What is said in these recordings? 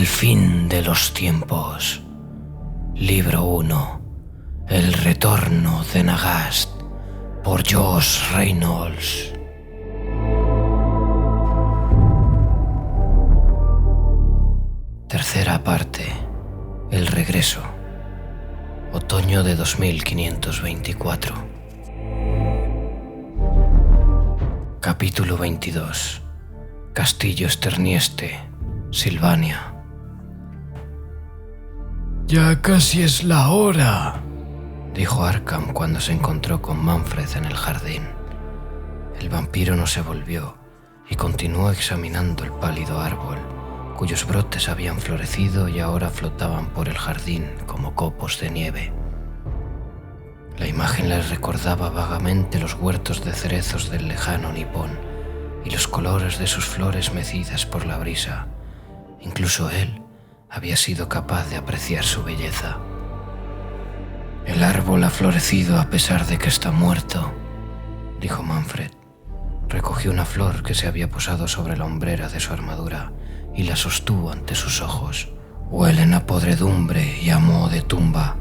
El fin de los tiempos. Libro 1. El retorno de Nagast, por Josh Reynolds. Tercera parte. El regreso. Otoño de 2524. Capítulo 22. Castillo Esternieste, Silvania. «Ya casi es la hora», dijo Arkham cuando se encontró con Manfred en el jardín. El vampiro no se volvió y continuó examinando el pálido árbol, cuyos brotes habían florecido y ahora flotaban por el jardín como copos de nieve. La imagen les recordaba vagamente los huertos de cerezos del lejano Nippon y los colores de sus flores mecidas por la brisa. Incluso él había sido capaz de apreciar su belleza. «El árbol ha florecido a pesar de que está muerto», dijo Manfred. Recogió una flor que se había posado sobre la hombrera de su armadura y la sostuvo ante sus ojos. «Huelen a podredumbre y a moho de tumba.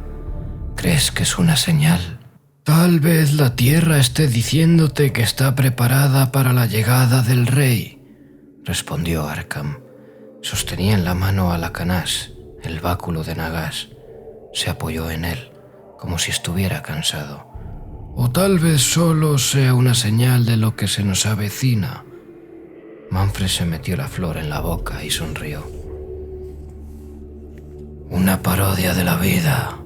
¿Crees que es una señal?» «Tal vez la tierra esté diciéndote que está preparada para la llegada del rey», respondió Arkham. Sostenía en la mano a Lacanás, el báculo de Nagast. Se apoyó en él, como si estuviera cansado. «O tal vez solo sea una señal de lo que se nos avecina». Manfred se metió la flor en la boca y sonrió. «Una parodia de la vida.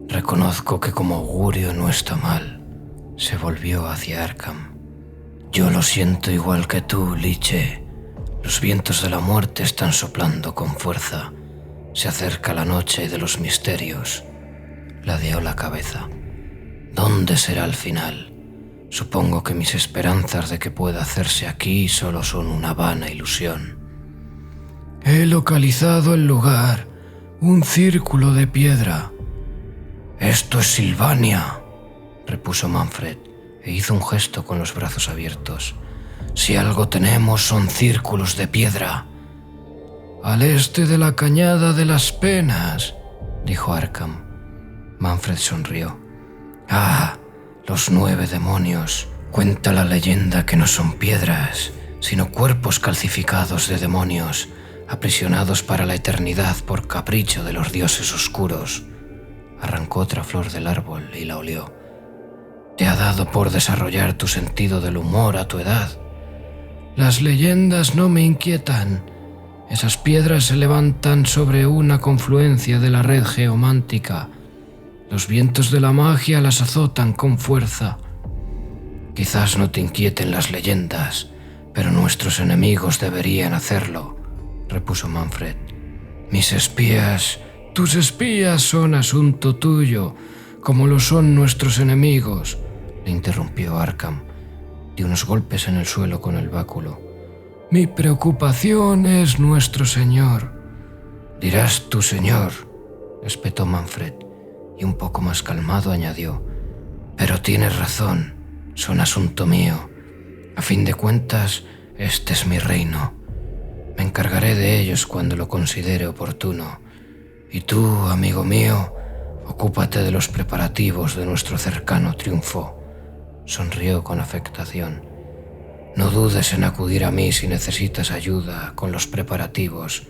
Reconozco que como augurio no está mal». Se volvió hacia Arkham. «Yo lo siento igual que tú, Liche. Los vientos de la muerte están soplando con fuerza. Se acerca la noche de los misterios». Ladeó la cabeza. «¿Dónde será el final? Supongo que mis esperanzas de que pueda hacerse aquí solo son una vana ilusión». «He localizado el lugar. Un círculo de piedra». «Esto es Silvania», repuso Manfred, e hizo un gesto con los brazos abiertos. «Si algo tenemos son círculos de piedra». «Al este de la cañada de las penas», dijo Arkham. Manfred sonrió. «Ah, los 9 demonios. Cuenta la leyenda que no son piedras, sino cuerpos calcificados de demonios, aprisionados para la eternidad por capricho de los dioses oscuros». Arrancó otra flor del árbol y la olió. «Te ha dado por desarrollar tu sentido del humor a tu edad». «Las leyendas no me inquietan. Esas piedras se levantan sobre una confluencia de la red geomántica. Los vientos de la magia las azotan con fuerza». «Quizás no te inquieten las leyendas, pero nuestros enemigos deberían hacerlo», repuso Manfred. «Mis espías...» «Tus espías son asunto tuyo, como lo son nuestros enemigos», le interrumpió Arkham. Dio unos golpes en el suelo con el báculo. «Mi preocupación es nuestro Señor». «Dirás tu Señor», espetó Manfred, y un poco más calmado añadió. «Pero tienes razón, son asunto mío. A fin de cuentas, este es mi reino. Me encargaré de ellos cuando lo considere oportuno. Y tú, amigo mío, ocúpate de los preparativos de nuestro cercano triunfo». Sonrió con afectación. «No dudes en acudir a mí si necesitas ayuda con los preparativos.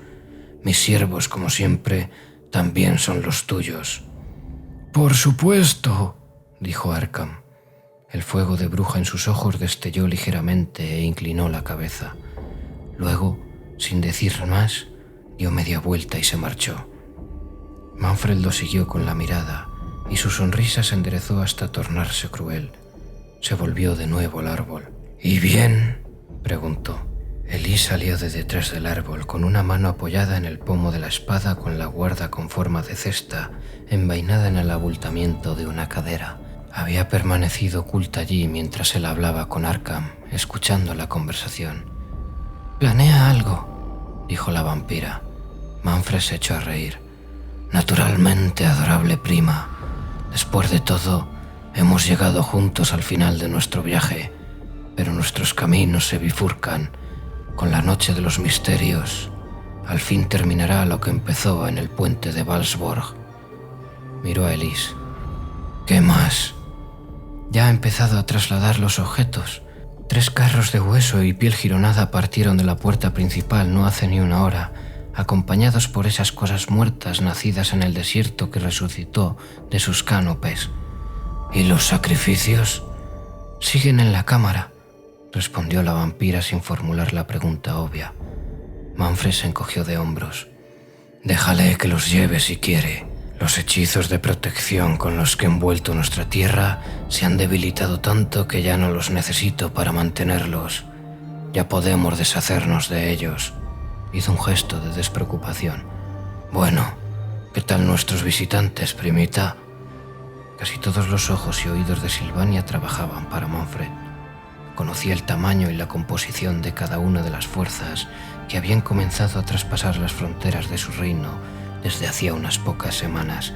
Mis siervos, como siempre, también son los tuyos». «Por supuesto», dijo Arkham. El fuego de bruja en sus ojos destelló ligeramente e inclinó la cabeza. Luego, sin decir más, dio media vuelta y se marchó. Manfred lo siguió con la mirada y su sonrisa se enderezó hasta tornarse cruel. Se volvió de nuevo al árbol. «¿Y bien?», preguntó. Elí salió de detrás del árbol con una mano apoyada en el pomo de la espada con la guarda con forma de cesta envainada en el abultamiento de una cadera. Había permanecido oculta allí mientras él hablaba con Arkham, escuchando la conversación. «¿Planea algo?», dijo la vampira. Manfred se echó a reír. «Naturalmente, adorable prima. Después de todo, hemos llegado juntos al final de nuestro viaje, pero nuestros caminos se bifurcan con la noche de los misterios Al fin terminará lo que empezó en el puente de Valsborg. Miró a Elise. ¿Qué más? Ya ha empezado a trasladar los objetos. 3 carros de hueso y piel gironada partieron de la puerta principal no hace ni una hora, acompañados por esas cosas muertas nacidas en el desierto que resucitó de sus cánopes. ¿Y los sacrificios? Siguen en la cámara, respondió la vampira sin formular la pregunta obvia. Manfred se encogió de hombros. Déjale que los lleve si quiere. Los hechizos de protección con los que he envuelto nuestra tierra se han debilitado tanto que ya no los necesito para mantenerlos. Ya podemos deshacernos de ellos. Hizo un gesto de despreocupación. Bueno, ¿qué tal nuestros visitantes, primita? Casi todos los ojos y oídos de Silvania trabajaban para Manfred. Conocía el tamaño y la composición de cada una de las fuerzas que habían comenzado a traspasar las fronteras de su reino desde hacía unas pocas semanas,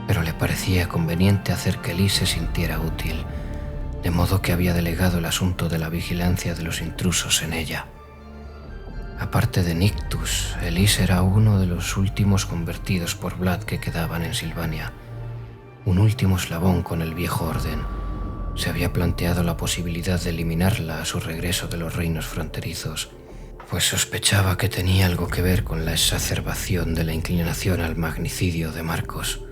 pero le parecía conveniente hacer que Elise se sintiera útil, de modo que había delegado el asunto de la vigilancia de los intrusos en ella. Aparte de Nictus, Elise era uno de los últimos convertidos por Vlad que quedaban en Silvania, un último eslabón con el viejo orden. Se había planteado la posibilidad de eliminarla a su regreso de los reinos fronterizos, pues sospechaba que tenía algo que ver con la exacerbación de la inclinación al magnicidio de Marcos,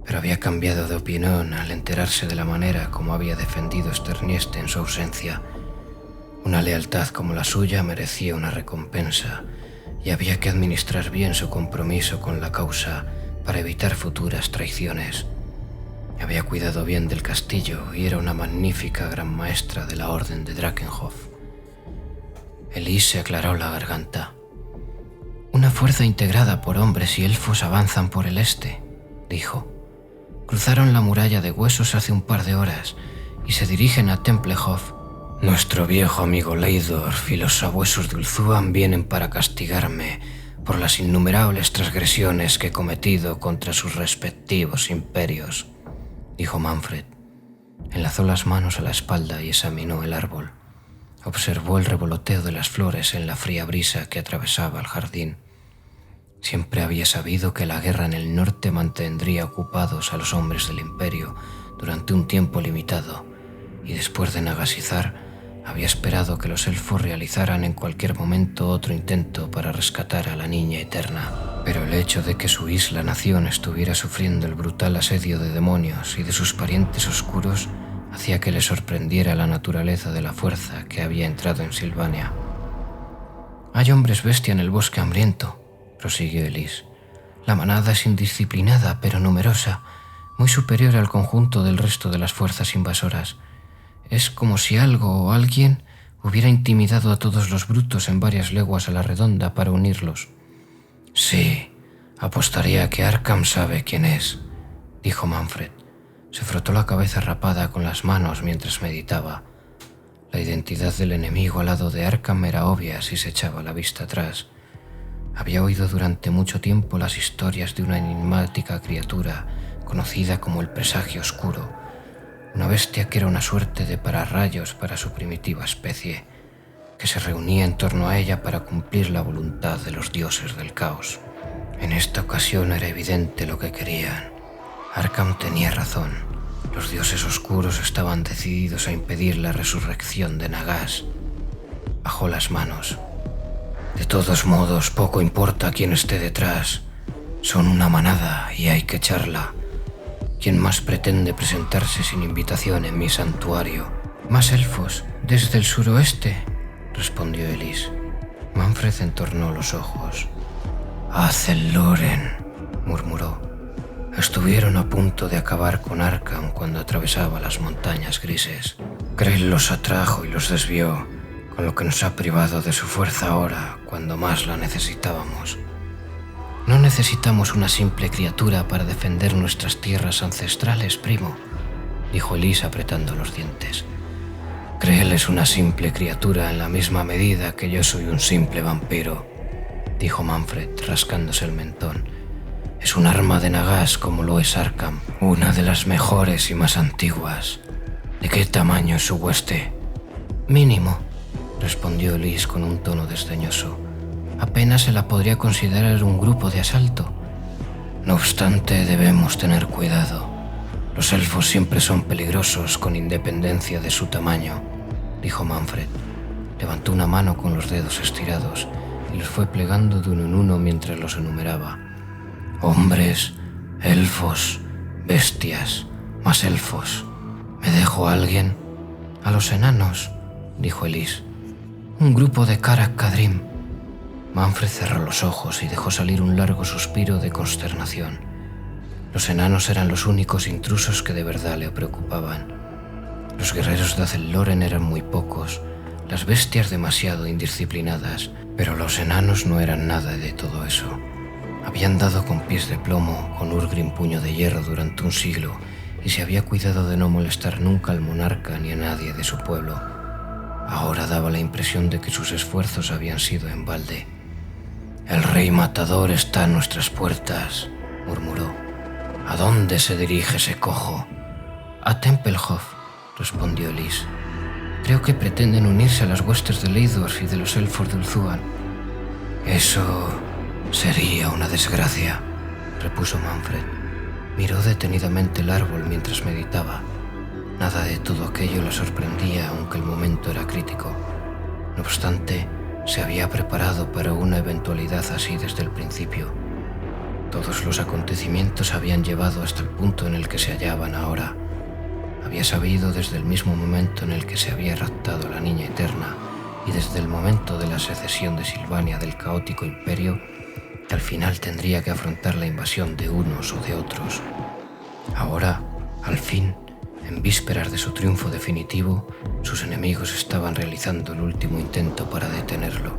pero había cambiado de opinión al enterarse de la manera como había defendido Sternieste en su ausencia. Una lealtad como la suya merecía una recompensa y había que administrar bien su compromiso con la causa para evitar futuras traiciones. Había cuidado bien del castillo y era una magnífica gran maestra de la Orden de Drakenhof. Elise se aclaró la garganta. Una fuerza integrada por hombres y elfos avanzan por el este, dijo. Cruzaron la muralla de huesos hace un par de horas y se dirigen a Templehof. Nuestro viejo amigo Leidorf y los sabuesos de Ulthuan vienen para castigarme por las innumerables transgresiones que he cometido contra sus respectivos imperios, dijo Manfred. Enlazó las manos a la espalda y examinó el árbol. Observó el revoloteo de las flores en la fría brisa que atravesaba el jardín. Siempre había sabido que la guerra en el norte mantendría ocupados a los hombres del imperio durante un tiempo limitado, y después de Nagasizar había esperado que los elfos realizaran en cualquier momento otro intento para rescatar a la niña eterna. Pero el hecho de que su isla-nación estuviera sufriendo el brutal asedio de demonios y de sus parientes oscuros hacía que le sorprendiera la naturaleza de la fuerza que había entrado en Silvania. Hay hombres bestia en el bosque hambriento, prosiguió Elise. La manada es indisciplinada pero numerosa, muy superior al conjunto del resto de las fuerzas invasoras. Es como si algo o alguien hubiera intimidado a todos los brutos en varias leguas a la redonda para unirlos. Sí, apostaría que Arkham sabe quién es, dijo Manfred. Se frotó la cabeza rapada con las manos mientras meditaba. La identidad del enemigo al lado de Arkham era obvia si se echaba la vista atrás. Había oído durante mucho tiempo las historias de una enigmática criatura conocida como el Presagio Oscuro, una bestia que era una suerte de pararrayos para su primitiva especie, que se reunía en torno a ella para cumplir la voluntad de los dioses del caos. En esta ocasión era evidente lo que querían. Arkham tenía razón. Los dioses oscuros estaban decididos a impedir la resurrección de Nagas. Bajó las manos. De todos modos, poco importa quién esté detrás. Son una manada y hay que echarla. ¿Quién más pretende presentarse sin invitación en mi santuario? Más elfos, desde el suroeste, respondió Elise. Manfred entornó los ojos. Azelloren, murmuró. Estuvieron a punto de acabar con Arkham cuando atravesaba las montañas grises. Krell los atrajo y los desvió, con lo que nos ha privado de su fuerza ahora, cuando más la necesitábamos. No necesitamos una simple criatura para defender nuestras tierras ancestrales, primo, dijo Elise apretando los dientes. Krell es una simple criatura en la misma medida que yo soy un simple vampiro, dijo Manfred rascándose el mentón. Es un arma de Nagas como lo es Arkham, una de las mejores y más antiguas. ¿De qué tamaño es su hueste? Mínimo, respondió Elise con un tono desdeñoso. apenas se la podría considerar un grupo de asalto. No obstante, debemos tener cuidado. Los elfos siempre son peligrosos con independencia de su tamaño, dijo Manfred. Levantó una mano con los dedos estirados y los fue plegando de uno en uno mientras los enumeraba. Hombres, elfos, bestias, más elfos. ¿Me dejo a alguien? A los enanos, dijo Elise. Un grupo de Karak Kadrim. Manfred cerró los ojos y dejó salir un largo suspiro de consternación. Los enanos eran los únicos intrusos que de verdad le preocupaban. Los guerreros de Azelloren eran muy pocos, las bestias demasiado indisciplinadas, pero los enanos no eran nada de todo eso. Habían dado con pies de plomo con Urgrim puño de hierro durante un siglo y se había cuidado de no molestar nunca al monarca ni a nadie de su pueblo. Ahora daba la impresión de que sus esfuerzos habían sido en balde. «El rey matador está a nuestras puertas», murmuró. «¿A dónde se dirige ese cojo?» «A Tempelhof», respondió Elise. «Creo que pretenden unirse a las huestes de Leidorf y de los elfos de Ulthuan». «Eso sería una desgracia», repuso Manfred. Miró detenidamente el árbol mientras meditaba. Nada de todo aquello le sorprendía, aunque el momento era crítico. No obstante, se había preparado para una eventualidad así desde el principio. Todos los acontecimientos habían llevado hasta el punto en el que se hallaban ahora. Había sabido desde el mismo momento en el que se había raptado la niña eterna y desde el momento de la secesión de Silvania del caótico imperio que al final tendría que afrontar la invasión de unos o de otros. Ahora, al fin, en vísperas de su triunfo definitivo, sus enemigos estaban realizando el último intento para detenerlo.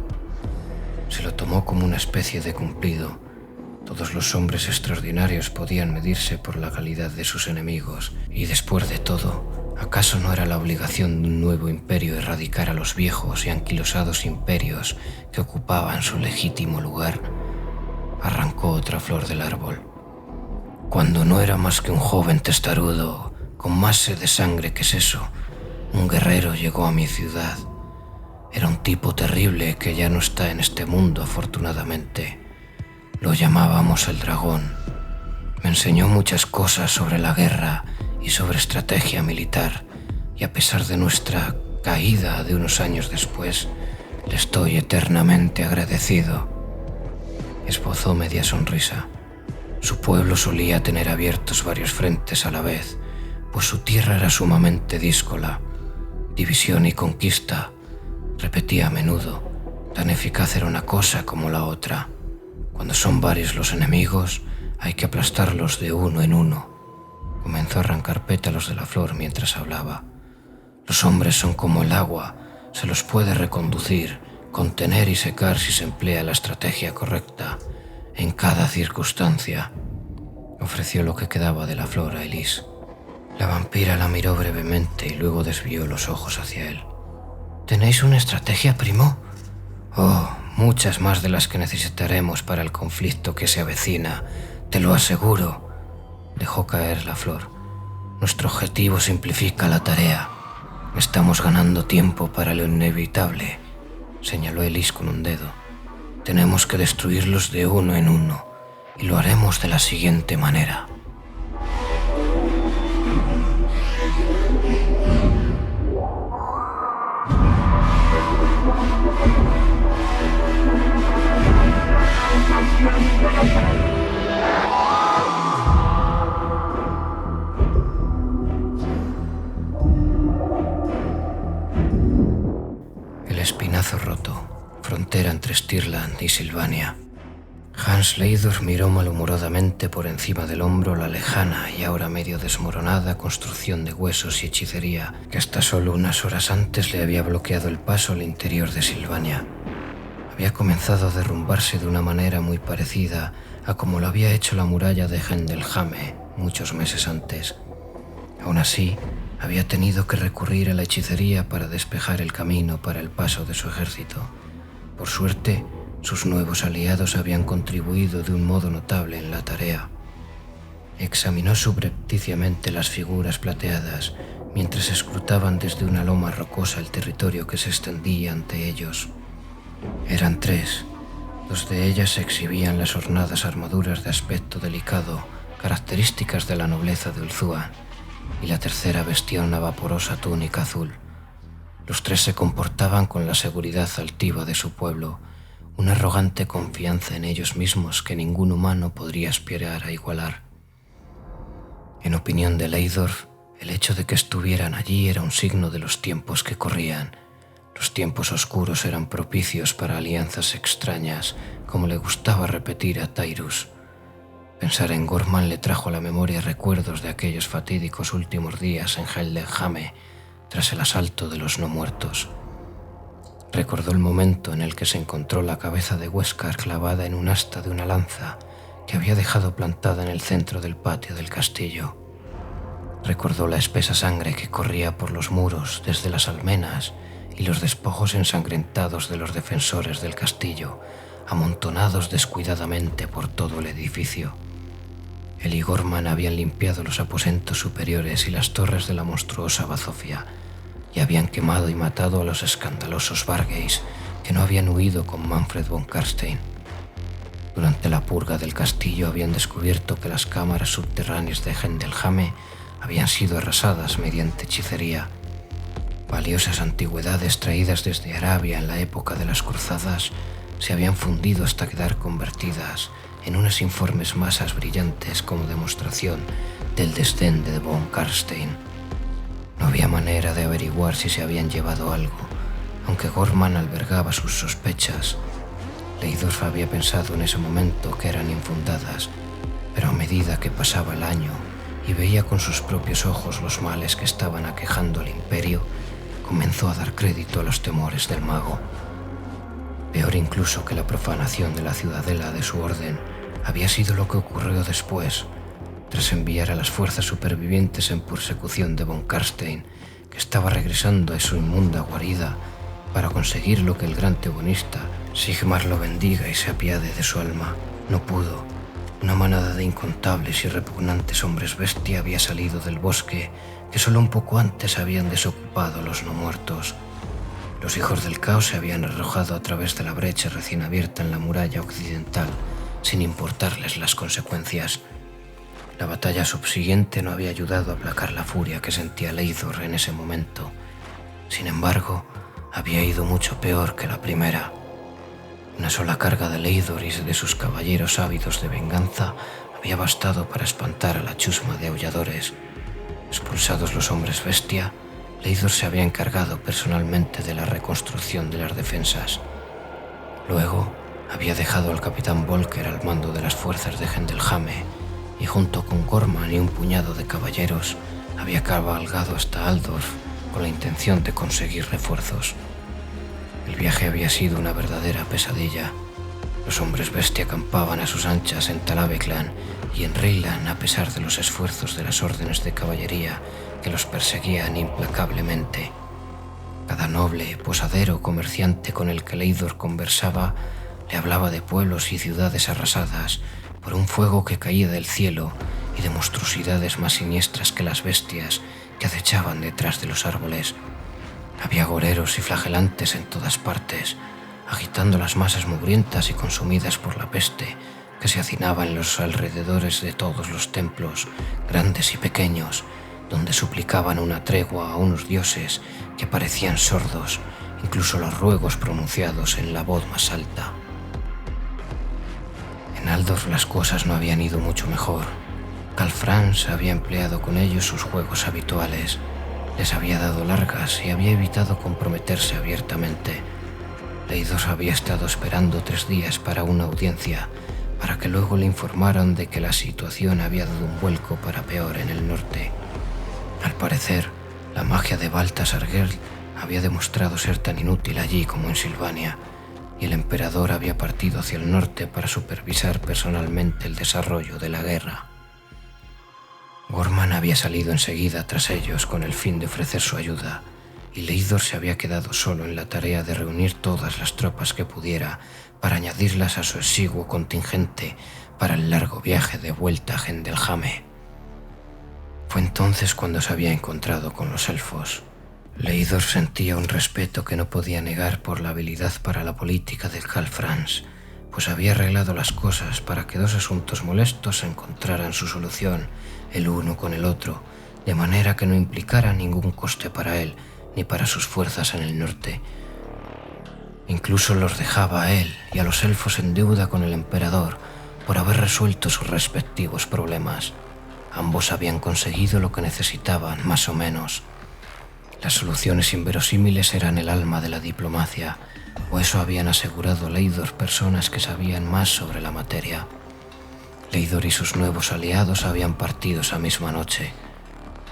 Se lo tomó como una especie de cumplido. Todos los hombres extraordinarios podían medirse por la calidad de sus enemigos, y después de todo, ¿acaso no era la obligación de un nuevo imperio erradicar a los viejos y anquilosados imperios que ocupaban su legítimo lugar? Arrancó otra flor del árbol. Cuando no era más que un joven testarudo, con más sed de sangre que seso, un guerrero llegó a mi ciudad. Era un tipo terrible que ya no está en este mundo, afortunadamente. Lo llamábamos el dragón. Me enseñó muchas cosas sobre la guerra y sobre estrategia militar, y a pesar de nuestra caída de unos años después, le estoy eternamente agradecido. Esbozó media sonrisa. Su pueblo solía tener abiertos varios frentes a la vez, pues su tierra era sumamente díscola. División y conquista, repetía a menudo. Tan eficaz era una cosa como la otra. Cuando son varios los enemigos, hay que aplastarlos de uno en uno. Comenzó a arrancar pétalos de la flor mientras hablaba. Los hombres son como el agua, se los puede reconducir, contener y secar si se emplea la estrategia correcta, en cada circunstancia. Ofreció lo que quedaba de la flor a Elise. La vampira la miró brevemente y luego desvió los ojos hacia él. ¿Tenéis una estrategia, primo? Oh, muchas más de las que necesitaremos para el conflicto que se avecina, te lo aseguro. Dejó caer la flor. Nuestro objetivo simplifica la tarea. Estamos ganando tiempo para lo inevitable, señaló Elise con un dedo. Tenemos que destruirlos de uno en uno, y lo haremos de la siguiente manera. El espinazo roto, frontera entre Stirland y Silvania. Hans Leidorf miró malhumoradamente por encima del hombro la lejana y ahora medio desmoronada construcción de huesos y hechicería que hasta solo unas horas antes le había bloqueado el paso al interior de Silvania. Había comenzado a derrumbarse de una manera muy parecida a como lo había hecho la muralla de Hendelhame muchos meses antes. Aún así, había tenido que recurrir a la hechicería para despejar el camino para el paso de su ejército. Por suerte, sus nuevos aliados habían contribuido de un modo notable en la tarea. Examinó subrepticiamente las figuras plateadas mientras escrutaban desde una loma rocosa el territorio que se extendía ante ellos. Eran 3, Dos de ellas exhibían las ornadas armaduras de aspecto delicado, características de la nobleza de Ulthuan, y la tercera vestía una vaporosa túnica azul. Los tres se comportaban con la seguridad altiva de su pueblo, una arrogante confianza en ellos mismos que ningún humano podría aspirar a igualar. En opinión de Leidorf, el hecho de que estuvieran allí era un signo de los tiempos que corrían. Los tiempos oscuros eran propicios para alianzas extrañas, como le gustaba repetir a Tyrus. Pensar en Gorman le trajo a la memoria recuerdos de aquellos fatídicos últimos días en Heldenhame, tras el asalto de los no muertos. Recordó el momento en el que se encontró la cabeza de Huéscar clavada en un asta de una lanza que había dejado plantada en el centro del patio del castillo. Recordó la espesa sangre que corría por los muros desde las almenas y los despojos ensangrentados de los defensores del castillo, amontonados descuidadamente por todo el edificio. Él y Gorman habían limpiado los aposentos superiores y las torres de la monstruosa bazofia, y habían quemado y matado a los escandalosos Vargeis que no habían huido con Manfred von Karstein. Durante la purga del castillo habían descubierto que las cámaras subterráneas de Heldenhame habían sido arrasadas mediante hechicería. Valiosas antigüedades traídas desde Arabia en la época de las cruzadas se habían fundido hasta quedar convertidas en unas informes masas brillantes como demostración del desdén de von Karstein. No había manera de averiguar si se habían llevado algo, aunque Gorman albergaba sus sospechas. Leidorf había pensado en ese momento que eran infundadas, pero a medida que pasaba el año y veía con sus propios ojos los males que estaban aquejando al imperio, comenzó a dar crédito a los temores del mago. Peor incluso que la profanación de la ciudadela de su orden había sido lo que ocurrió después, tras enviar a las fuerzas supervivientes en persecución de von Karstein, que estaba regresando a su inmunda guarida para conseguir lo que el gran tegonista, Sigmar, lo bendiga y se apiade de su alma. No pudo. Una manada de incontables y repugnantes hombres bestia había salido del bosque que solo un poco antes habían desocupado a los no muertos. Los hijos del caos se habían arrojado a través de la brecha recién abierta en la muralla occidental, sin importarles las consecuencias. La batalla subsiguiente no había ayudado a aplacar la furia que sentía Leidorf en ese momento. Sin embargo, había ido mucho peor que la primera. Una sola carga de Leidorf y de sus caballeros ávidos de venganza había bastado para espantar a la chusma de aulladores. Expulsados los hombres bestia, Leidorf se había encargado personalmente de la reconstrucción de las defensas. Luego, había dejado al capitán Volker al mando de las fuerzas de Heldenhame y junto con Gorman y un puñado de caballeros había cabalgado hasta Altdorf con la intención de conseguir refuerzos. El viaje había sido una verdadera pesadilla. Los hombres bestia acampaban a sus anchas en Talaveklan y en Reyland a pesar de los esfuerzos de las órdenes de caballería que los perseguían implacablemente. Cada noble, posadero, comerciante con el que Leidorf conversaba le hablaba de pueblos y ciudades arrasadas por un fuego que caía del cielo y de monstruosidades más siniestras que las bestias que acechaban detrás de los árboles. Había agoreros y flagelantes en todas partes, agitando las masas mugrientas y consumidas por la peste que se hacinaba en los alrededores de todos los templos, grandes y pequeños, donde suplicaban una tregua a unos dioses que parecían sordos, incluso los ruegos pronunciados en la voz más alta. En Altdorf las cosas no habían ido mucho mejor. Karl Franz había empleado con ellos sus juegos habituales, les había dado largas y había evitado comprometerse abiertamente. Leidorf había estado esperando 3 días para una audiencia, para que luego le informaran de que la situación había dado un vuelco para peor en el norte. Al parecer, la magia de Balthasar Gerd había demostrado ser tan inútil allí como en Silvania, y el emperador había partido hacia el norte para supervisar personalmente el desarrollo de la guerra. Gorman había salido enseguida tras ellos con el fin de ofrecer su ayuda, y Leidorf se había quedado solo en la tarea de reunir todas las tropas que pudiera para añadirlas a su exiguo contingente para el largo viaje de vuelta a Heldenhame. Fue entonces cuando se había encontrado con los elfos. Leidorf sentía un respeto que no podía negar por la habilidad para la política de Karl Franz, pues había arreglado las cosas para que dos asuntos molestos encontraran su solución el uno con el otro, de manera que no implicara ningún coste para él ni para sus fuerzas en el norte. Incluso los dejaba a él y a los elfos en deuda con el emperador por haber resuelto sus respectivos problemas. Ambos habían conseguido lo que necesitaban, más o menos. Las soluciones inverosímiles eran el alma de la diplomacia, o eso habían asegurado Leidor personas que sabían más sobre la materia. Leidor y sus nuevos aliados habían partido esa misma noche.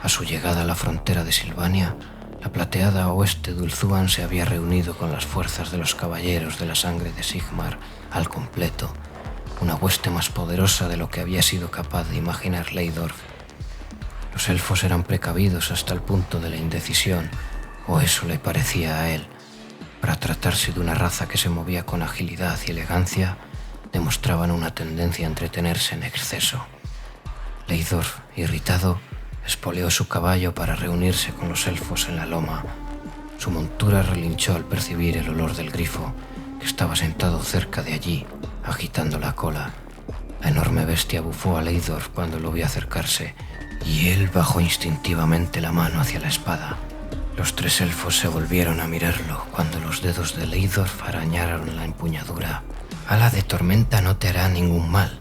A su llegada a la frontera de Silvania, la plateada oeste de Ulthuan se había reunido con las fuerzas de los caballeros de la sangre de Sigmar al completo, una hueste más poderosa de lo que había sido capaz de imaginar Leidor. Los elfos eran precavidos hasta el punto de la indecisión, o eso le parecía a él. Para tratarse de una raza que se movía con agilidad y elegancia, demostraban una tendencia a entretenerse en exceso. Leidor, irritado, espoleó su caballo para reunirse con los elfos en la loma. Su montura relinchó al percibir el olor del grifo, que estaba sentado cerca de allí, agitando la cola. La enorme bestia bufó a Leidor cuando lo vio acercarse, y él bajó instintivamente la mano hacia la espada. Los tres elfos se volvieron a mirarlo cuando los dedos de Leidor arañaron la empuñadura. «Ala de tormenta no te hará ningún mal»,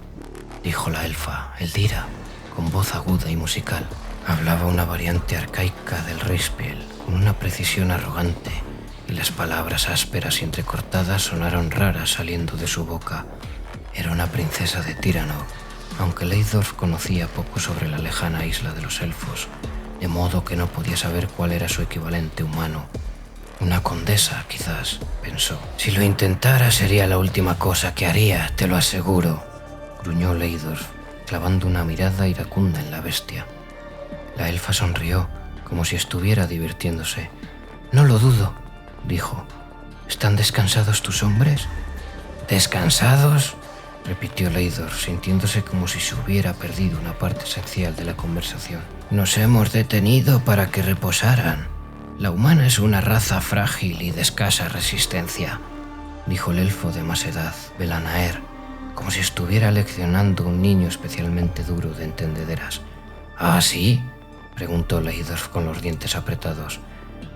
dijo la elfa, Eldira, con voz aguda y musical. Hablaba una variante arcaica del Reispiel, con una precisión arrogante, y las palabras ásperas y entrecortadas sonaron raras saliendo de su boca. Era una princesa de Tyrannor, aunque Leidor conocía poco sobre la lejana isla de los elfos, de modo que no podía saber cuál era su equivalente humano. Una condesa, quizás, pensó. «Si lo intentara sería la última cosa que haría, te lo aseguro», gruñó Leidor, clavando una mirada iracunda en la bestia. La elfa sonrió, como si estuviera divirtiéndose. «No lo dudo», dijo. «¿Están descansados tus hombres?» «¿Descansados?», repitió Leidor, sintiéndose como si se hubiera perdido una parte esencial de la conversación. «Nos hemos detenido para que reposaran. La humana es una raza frágil y de escasa resistencia», dijo el elfo de más edad, Belanaer, como si estuviera leccionando a un niño especialmente duro de entendederas. «¿Ah, sí?», preguntó Leidor con los dientes apretados.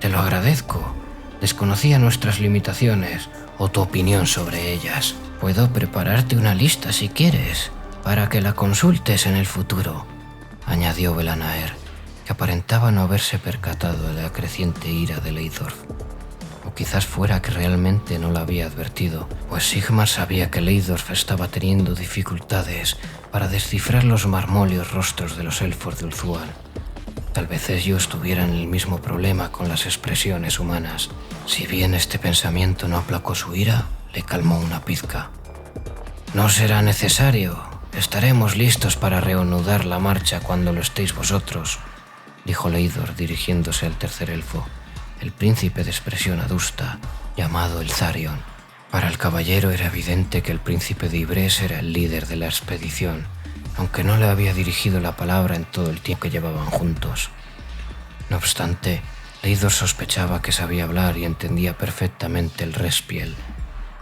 «Te lo agradezco. Desconocía nuestras limitaciones o tu opinión sobre ellas. Puedo prepararte una lista si quieres, para que la consultes en el futuro», añadió Belanaer, que aparentaba no haberse percatado de la creciente ira de Leidor. O quizás fuera que realmente no la había advertido, pues Sigmar sabía que Leidor estaba teniendo dificultades para descifrar los marmóleos rostros de los elfos de Ulthuan. Tal vez ellos tuvieran el mismo problema con las expresiones humanas. Si bien este pensamiento no aplacó su ira, le calmó una pizca. «No será necesario. Estaremos listos para reanudar la marcha cuando lo estéis vosotros», dijo Leidor dirigiéndose al tercer elfo, el príncipe de expresión adusta, llamado Elzarion. Para el caballero era evidente que el príncipe de Ibrés era el líder de la expedición, aunque no le había dirigido la palabra en todo el tiempo que llevaban juntos. No obstante, Leidor sospechaba que sabía hablar y entendía perfectamente el Reispiel.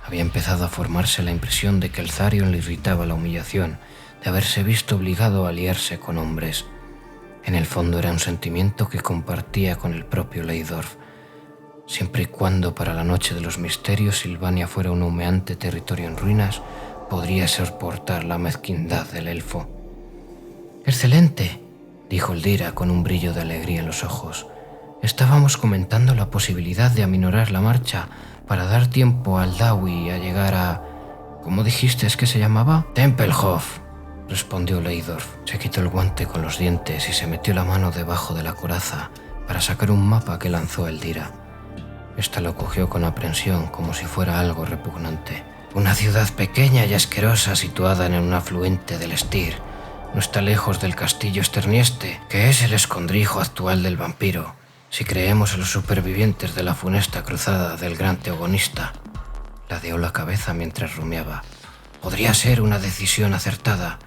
Había empezado a formarse la impresión de que Elzarion le irritaba la humillación de haberse visto obligado a aliarse con hombres. En el fondo era un sentimiento que compartía con el propio Leidor. Siempre y cuando para la noche de los misterios Silvania fuera un humeante territorio en ruinas, podría soportar la mezquindad del elfo. «Excelente», dijo Eldira con un brillo de alegría en los ojos. «Estábamos comentando la posibilidad de aminorar la marcha para dar tiempo al Dawi a llegar a... ¿Cómo dijiste que se llamaba?» «Tempelhof», respondió Leidor. Se quitó el guante con los dientes y se metió la mano debajo de la coraza para sacar un mapa que lanzó Eldira. Esta lo cogió con aprensión, como si fuera algo repugnante. «Una ciudad pequeña y asquerosa situada en un afluente del Styr. No está lejos del castillo Esternieste, que es el escondrijo actual del vampiro, si creemos en los supervivientes de la funesta cruzada del gran teogonista». Ladeó la cabeza mientras rumiaba. «Podría ser una decisión acertada.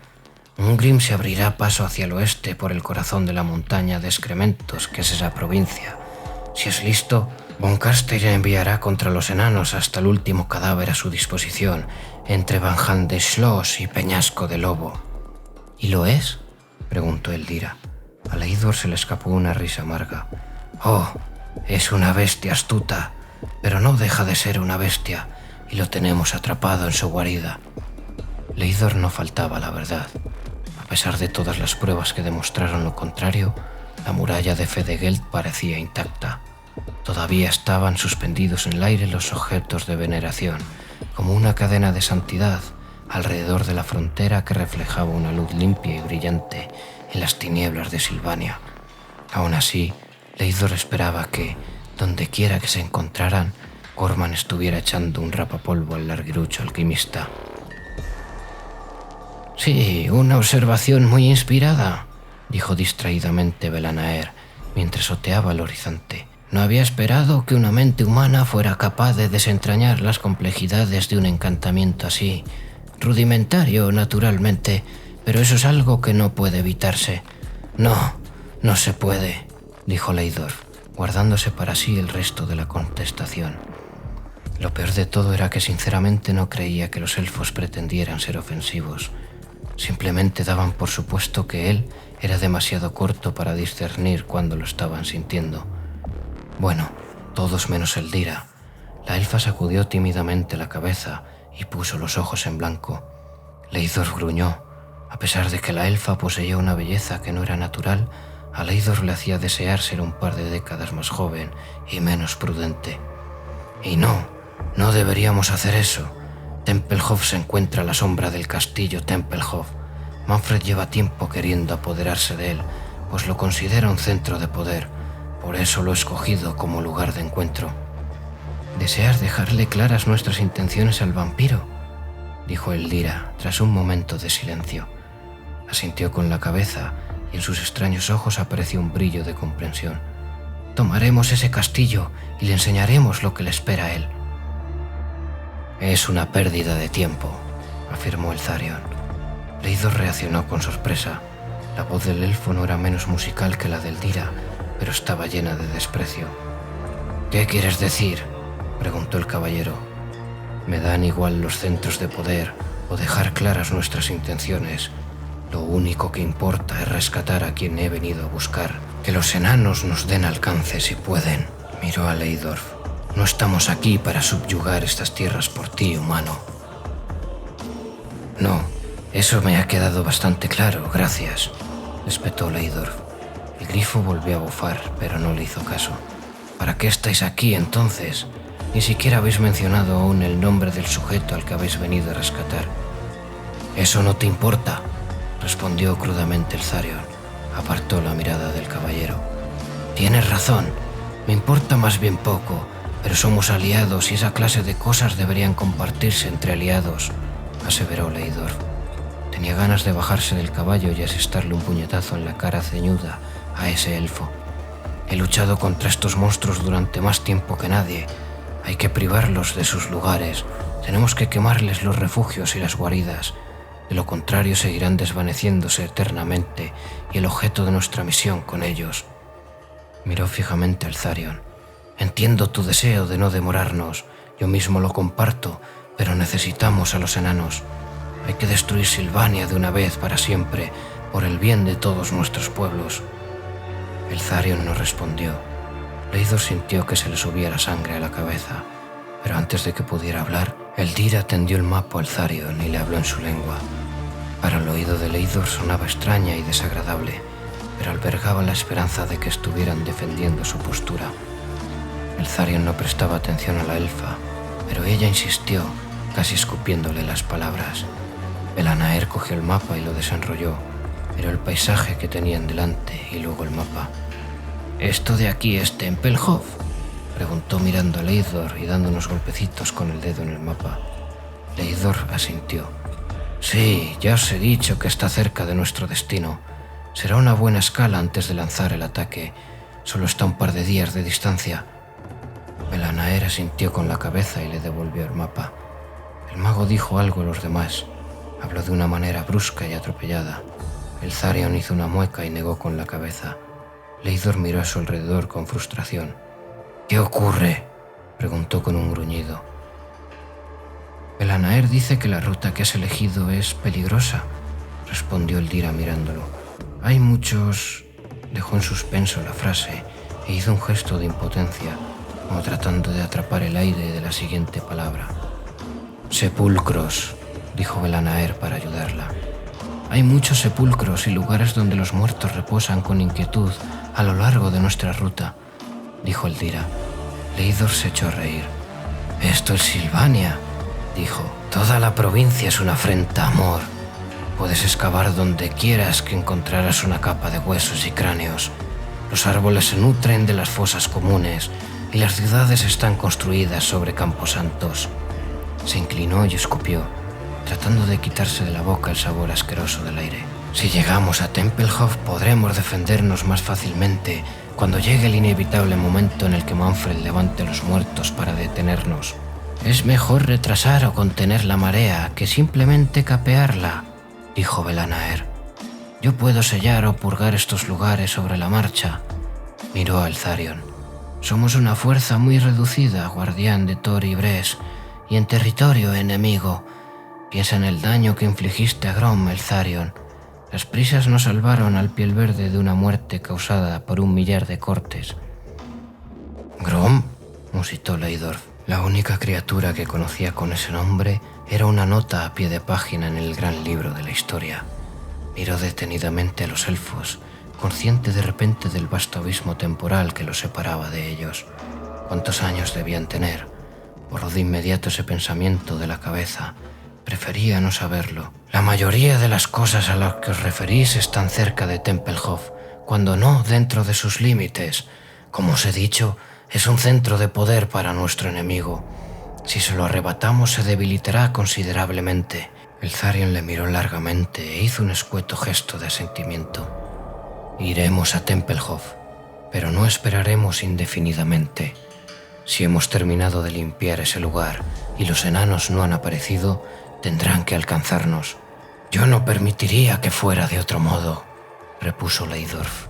Ungrim se abrirá paso hacia el oeste por el corazón de la montaña de excrementos que es esa provincia. Si es listo, Von Casteller enviará contra los enanos hasta el último cadáver a su disposición, entre Van de Schloss y Peñasco de Lobo. ¿Y lo es?, preguntó Elvira. A Leidor se le escapó una risa amarga. Oh, es una bestia astuta, pero no deja de ser una bestia, y lo tenemos atrapado en su guarida. Leidor no faltaba la verdad. A pesar de todas las pruebas que demostraron lo contrario, la muralla de Fedegeld parecía intacta. Todavía estaban suspendidos en el aire los objetos de veneración, como una cadena de santidad alrededor de la frontera que reflejaba una luz limpia y brillante en las tinieblas de Silvania. Aún así, Leidor esperaba que, donde quiera que se encontraran, Gorman estuviera echando un rapapolvo al larguirucho alquimista. «Sí, una observación muy inspirada», dijo distraídamente Belanaer, mientras oteaba el horizonte. «No había esperado que una mente humana fuera capaz de desentrañar las complejidades de un encantamiento así. Rudimentario, naturalmente, pero eso es algo que no puede evitarse». No se puede», dijo Leidor, guardándose para sí el resto de la contestación. Lo peor de todo era que sinceramente no creía que los elfos pretendieran ser ofensivos. Simplemente daban por supuesto que él era demasiado corto para discernir cuándo lo estaban sintiendo. Bueno, todos menos Elvira. La elfa sacudió tímidamente la cabeza y puso los ojos en blanco. Leidor gruñó. A pesar de que la elfa poseía una belleza que no era natural, a Leidor le hacía desear ser un par de décadas más joven y menos prudente. Y no deberíamos hacer eso. Tempelhof se encuentra a la sombra del castillo Tempelhof. Manfred lleva tiempo queriendo apoderarse de él, pues lo considera un centro de poder. Por eso lo he escogido como lugar de encuentro. «¿Deseas dejarle claras nuestras intenciones al vampiro?», dijo Elvira, tras un momento de silencio. Asintió con la cabeza y en sus extraños ojos apareció un brillo de comprensión. «Tomaremos ese castillo y le enseñaremos lo que le espera a él». «Es una pérdida de tiempo», afirmó Eltharion. Leidor reaccionó con sorpresa. La voz del elfo no era menos musical que la de Elvira, pero estaba llena de desprecio. «¿Qué quieres decir?», preguntó el caballero. «Me dan igual los centros de poder o dejar claras nuestras intenciones. Lo único que importa es rescatar a quien he venido a buscar. Que los enanos nos den alcance si pueden», miró a Leidor. «No estamos aquí para subyugar estas tierras por ti, humano». «No, eso me ha quedado bastante claro, gracias», espetó Leidor. El grifo volvió a bufar, pero no le hizo caso. «¿Para qué estáis aquí, entonces? Ni siquiera habéis mencionado aún el nombre del sujeto al que habéis venido a rescatar». «Eso no te importa», respondió crudamente Eltharion. Apartó la mirada del caballero. «Tienes razón, me importa más bien poco, pero somos aliados y esa clase de cosas deberían compartirse entre aliados», aseveró Leidor. Tenía ganas de bajarse del caballo y asestarle un puñetazo en la cara ceñuda a ese elfo. «He luchado contra estos monstruos durante más tiempo que nadie. Hay que privarlos de sus lugares. Tenemos que quemarles los refugios y las guaridas. De lo contrario seguirán desvaneciéndose eternamente y el objeto de nuestra misión con ellos». Miró fijamente a Eltharion. «Entiendo tu deseo de no demorarnos. Yo mismo lo comparto, pero necesitamos a los enanos. Hay que destruir Silvania de una vez para siempre, por el bien de todos nuestros pueblos». Eltharion no respondió. Leidor sintió que se le subía la sangre a la cabeza, pero antes de que pudiera hablar, Elvira tendió el mapa a Eltharion y le habló en su lengua. Para el oído de Leidor sonaba extraña y desagradable, pero albergaba la esperanza de que estuvieran defendiendo su postura. Eltharion no prestaba atención a la elfa, pero ella insistió, casi escupiéndole las palabras. Belanaer cogió el mapa y lo desenrolló. Miró el paisaje que tenían delante y luego el mapa. «¿Esto de aquí es Tempelhof?», preguntó mirando a Leidor y dando unos golpecitos con el dedo en el mapa. Leidor asintió. «Sí, ya os he dicho que está cerca de nuestro destino. Será una buena escala antes de lanzar el ataque. Solo está un par de días de distancia». Belanaer asintió con la cabeza y le devolvió el mapa. El mago dijo algo a los demás. Habló de una manera brusca y atropellada. Eltharion hizo una mueca y negó con la cabeza. Leidor miró a su alrededor con frustración. ¿Qué ocurre?, preguntó con un gruñido. Belanaer dice que la ruta que has elegido es peligrosa, respondió Elvira mirándolo. Hay muchos... Dejó en suspenso la frase e hizo un gesto de impotencia, como tratando de atrapar el aire de la siguiente palabra. Sepulcros, dijo Belanaer para ayudarla. Hay muchos sepulcros y lugares donde los muertos reposan con inquietud a lo largo de nuestra ruta, dijo Elvira. Leidor se echó a reír. Esto es Silvania, dijo. Toda la provincia es una afrenta, amor. Puedes excavar donde quieras que encontrarás una capa de huesos y cráneos. Los árboles se nutren de las fosas comunes y las ciudades están construidas sobre camposantos. Se inclinó y escupió, tratando de quitarse de la boca el sabor asqueroso del aire. Si llegamos a Tempelhof podremos defendernos más fácilmente cuando llegue el inevitable momento en el que Manfred levante los muertos para detenernos. Es mejor retrasar o contener la marea que simplemente capearla, dijo Belanaer. Yo puedo sellar o purgar estos lugares sobre la marcha. Miró a Eltharion. Somos una fuerza muy reducida, guardián de Thor y Bres, y en territorio enemigo. Piensa en el daño que infligiste a Grom, Eltharion. Las prisas nos salvaron al Piel Verde de una muerte causada por 1 millar de cortes. ¿Grom?, musitó Leidorf. La única criatura que conocía con ese nombre era una nota a pie de página en el gran libro de la historia. Miró detenidamente a los elfos, consciente de repente del vasto abismo temporal que los separaba de ellos. ¿Cuántos años debían tener? Borró de inmediato ese pensamiento de la cabeza. Prefería no saberlo. La mayoría de las cosas a las que os referís están cerca de Tempelhof, cuando no dentro de sus límites. Como os he dicho, es un centro de poder para nuestro enemigo. Si se lo arrebatamos se debilitará considerablemente. Eltharion le miró largamente e hizo un escueto gesto de asentimiento. Iremos a Tempelhof, pero no esperaremos indefinidamente. Si hemos terminado de limpiar ese lugar y los enanos no han aparecido, tendrán que alcanzarnos. Yo no permitiría que fuera de otro modo, repuso Leidorf.